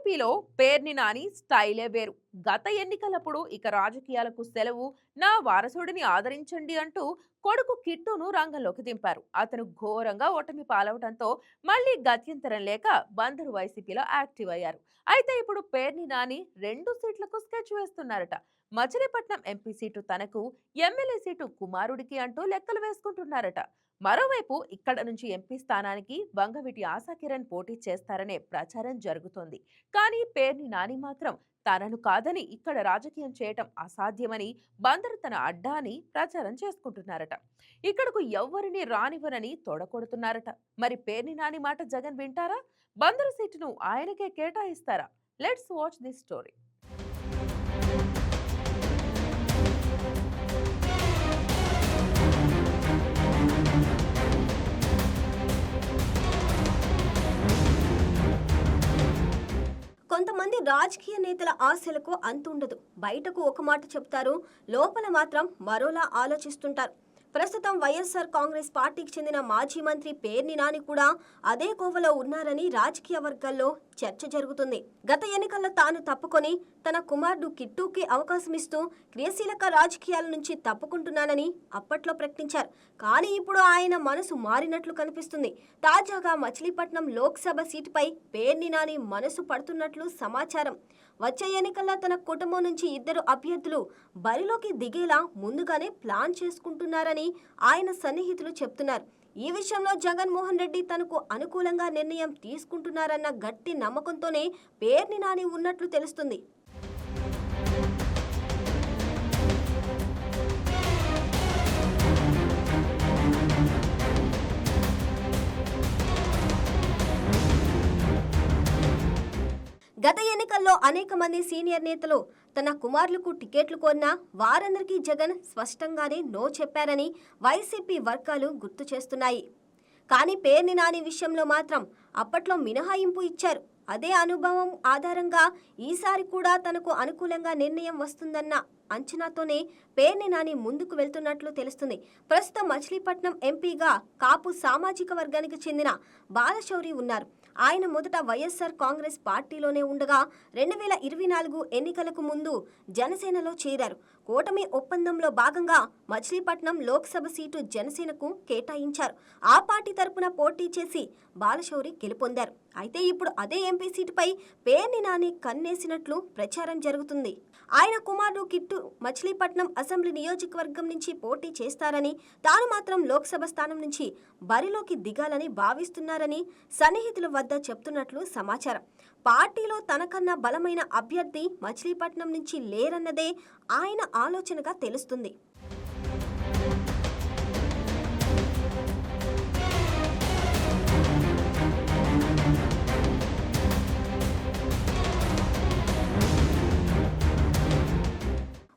వైసీపీలో పేర్ని నాని స్టైలే వేరు. గత ఎన్నికలప్పుడు ఇక రాజకీయాలకు సెలవు, నా వారసుడిని ఆదరించండి అంటూ కొడుకు కిట్టును రంగంలోకి దింపారు. అతను ఘోరంగా ఓటమి పాలవడంతో మళ్లీ గత్యంతరం లేక బందరు వైసీపీలో యాక్టివ్ అయ్యారు. అయితే ఇప్పుడు పేర్ని నాని 2 సీట్లకు స్కెచ్ వేస్తున్నారట. మచిలీపట్నం ఎంపీ సీటు తనకు, ఎమ్మెల్యే సీటు కుమారుడికి అంటూ లెక్కలు వేసుకుంటున్నారట. మరోవైపు ఇక్కడ నుంచి ఎంపీ స్థానానికి వంగవీటి ఆశాకిరణ్ పోటీ చేస్తారనే ప్రచారం జరుగుతోంది. కానీ పేర్ని నాని మాత్రం తనను కాదని ఇక్కడ రాజకీయం చేయటం అసాధ్యమని, బందరు తన అడ్డా అని ప్రచారం చేసుకుంటున్నారట. ఇక్కడకు ఎవ్వరిని రానివ్వనని తొడకొడుతున్నారట. మరి పేర్ని నాని మాట జగన్ వింటారా? బందరు సీటును ఆయనకే కేటాయిస్తారా? Let's watch this story. కొంతమంది రాజకీయ నేతల ఆశలకు అంతుండదు. బయటకు ఒక మాట చెప్తారు, లోపల మాత్రం మరోలా ఆలోచిస్తుంటారు. ప్రస్తుతం వైఎస్ఆర్ కాంగ్రెస్ పార్టీకి చెందిన మాజీ మంత్రి పేర్ని నాని కూడా అదే కోవలో ఉన్నారని రాజకీయ వర్గాల్లో చర్చ జరుగుతుంది. గత ఎన్నికల్లో తాను తప్పుకొని తన కుమారుడు కిట్టుకి అవకాశం ఇస్తూ క్రియాశీలక రాజకీయాల నుంచి తప్పుకుంటున్నానని అప్పట్లో ప్రకటించారు. కానీ ఇప్పుడు ఆయన మనసు మారినట్లు కనిపిస్తుంది. తాజాగా మచిలీపట్నం లోక్సభ సీటుపై పేర్ని నాని మనసు పడుతున్నట్లు సమాచారం. వచ్చే ఎన్నికల్లో తన కుటుంబం నుంచి 2 అభ్యర్థులు బరిలోకి దిగేలా ముందుగానే ప్లాన్ చేసుకుంటున్నారని ఆయన సన్నిహితులు చెప్తున్నారు. ఈ విషయంలో జగన్మోహన్ రెడ్డి తనకు అనుకూలంగా నిర్ణయం తీసుకుంటున్నారన్న గట్టి నమ్మకంతోనే పేర్ని నాని ఉన్నట్లు తెలుస్తుంది. గత ఎన్నికల్లో అనేక మంది సీనియర్ నేతలు తన కుమారులకు టికెట్లు కోరినా వారందరికీ జగన్ స్పష్టంగానే నో చెప్పారని వైసీపీ వర్గాలు గుర్తు చేస్తున్నాయి. కానీ పేర్ని నాని విషయంలో మాత్రం అప్పట్లో మినహాయింపు ఇచ్చారు. అదే అనుభవం ఆధారంగా ఈసారి కూడా తనకు అనుకూలంగా నిర్ణయం వస్తుందన్న అంచనాతోనే పేర్ని నాని ముందుకు వెళ్తున్నట్లు తెలుస్తుంది. ప్రస్తుతం మచిలీపట్నం ఎంపీగా కాపు సామాజిక వర్గానికి చెందిన బాలశౌరి ఉన్నారు. ఆయన మొదట వైఎస్ఆర్ కాంగ్రెస్ పార్టీలోనే ఉండగా 2024 ఎన్నికలకు ముందు జనసేనలో చేరారు. కూటమి ఒప్పందంలో భాగంగా మచిలీపట్నం లోక్సభ సీటు జనసేనకు కేటాయించారు. ఆ పార్టీ తరపున పోటీ చేసి బాలశౌరి గెలుపొందారు. అయితే ఇప్పుడు అదే ఎంపీ సీటుపై పేర్ని నాని కన్నేసినట్లు ప్రచారం జరుగుతుంది. ఆయన కుమారుడు కిట్టు మచిలీపట్నం అసెంబ్లీ నియోజకవర్గం నుంచి పోటీ చేస్తారని, తాను మాత్రం లోక్సభ స్థానం నుంచి బరిలోకి దిగాలని భావిస్తున్నారని సన్నిహితుల వద్ద చెప్తున్నట్లు సమాచారం. పార్టీలో తనకన్నా బలమైన అభ్యర్థి మచిలీపట్నం నుంచి లేరన్నదే ఆయన ఆలోచనగా తెలుస్తుంది.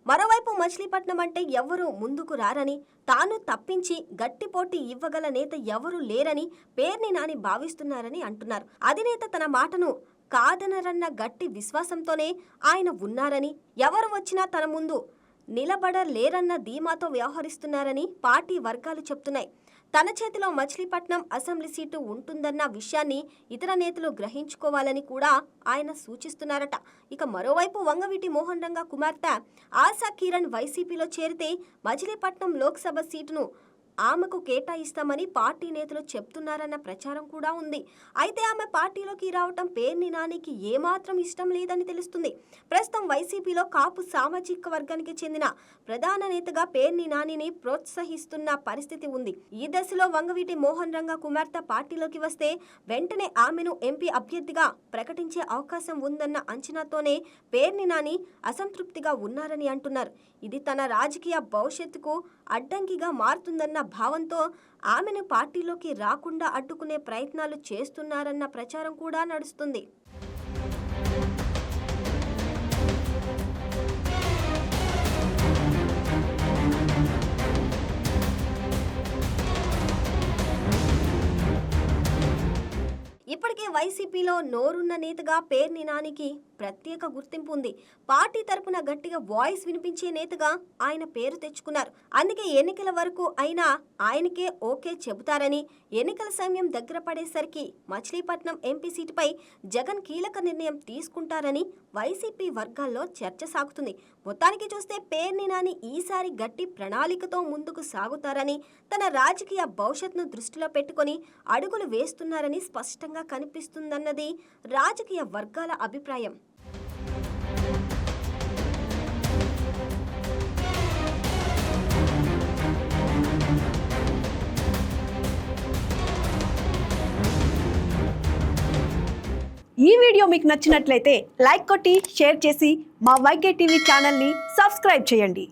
మరోవైపు మచిలీపట్నం అంటే ఎవరూ ముందుకు రారని, తాను తప్పించి గట్టి పోటీ ఇవ్వగల నేత ఎవరూ లేరని పేర్ని నాని భావిస్తున్నారని అంటున్నారు. అధినేత తన మాటను కాదనరన్న గట్టి విశ్వాసంతోనే ఆయన ఉన్నారని, ఎవరు వచ్చినా తన ముందు నిలబడలేరన్న ధీమాతో వ్యవహరిస్తున్నారని పార్టీ వర్గాలు చెప్తున్నాయి. తన చేతిలో మచిలీపట్నం అసెంబ్లీ సీటు ఉంటుందన్న విషయాన్ని ఇతర నేతలు గ్రహించుకోవాలని కూడా ఆయన సూచిస్తున్నారట. ఇక మరోవైపు వంగవీటి మోహన్ రంగా కుమార్తె ఆశా కిరణ్ వైసీపీలో చేరితే మచిలీపట్నం లోక్సభ సీటును ఆమెకు కేటాయిస్తామని పార్టీ నేతలు చెప్తున్నారన్న ప్రచారం కూడా ఉంది. అయితే ఆమె పార్టీలోకి రావటం పేర్ని నానికి ఏమాత్రం ఇష్టం లేదని తెలుస్తుంది. ప్రస్తుతం వైసీపీలో కాపు సామాజిక వర్గానికి చెందిన ప్రధాన నేతగా పేర్ని నానిని ప్రోత్సహిస్తున్న పరిస్థితి ఉంది. ఈ దశలో వంగవీటి మోహన్ రంగా కుమార్తె పార్టీలోకి వస్తే వెంటనే ఆమెను ఎంపీ అభ్యర్థిగా ప్రకటించే అవకాశం ఉందన్న అంచనాతోనే పేర్ని నాని అసంతృప్తిగా ఉన్నారని అంటున్నారు. ఇది తన రాజకీయ భవిష్యత్తుకు అడ్డంకిగా మారుతుందన్న భావంతో ఆమెను పార్టీలోకి రాకుండా అడ్డుకునే ప్రయత్నాలు చేస్తున్నారన్న ప్రచారం కూడా నడుస్తుంది. ఇప్పటికే వైసీపీలో నోరున్న నేతగా పేర్ని నానికి ప్రత్యేక గుర్తింపు ఉంది. పార్టీ తరపున గట్టిగా వాయిస్ వినిపించే నేతగా ఆయన పేరు తెచ్చుకున్నారు. అందుకే ఎన్నికల వరకు అయినా ఆయనకే ఓకే చెబుతారని, ఎన్నికల సమయం దగ్గర పడేసరికి మచిలీపట్నం ఎంపీ సీటుపై జగన్ కీలక నిర్ణయం తీసుకుంటారని వైసీపీ వర్గాల్లో చర్చ సాగుతుంది. మొత్తానికి చూస్తే పేర్ని నాని ఈసారి గట్టి ప్రణాళికతో ముందుకు సాగుతారని, తన రాజకీయ భవిష్యత్తును దృష్టిలో పెట్టుకొని అడుగులు వేస్తున్నారని స్పష్టంగా కనిపిస్తుందన్నది రాజకీయ వర్గాల అభిప్రాయం. ఈ వీడియో మీకు నచ్చినట్లయితే లైక్ కొట్టి షేర్ చేసి మా వైకే టీవీ ఛానల్ని సబ్స్క్రైబ్ చేయండి.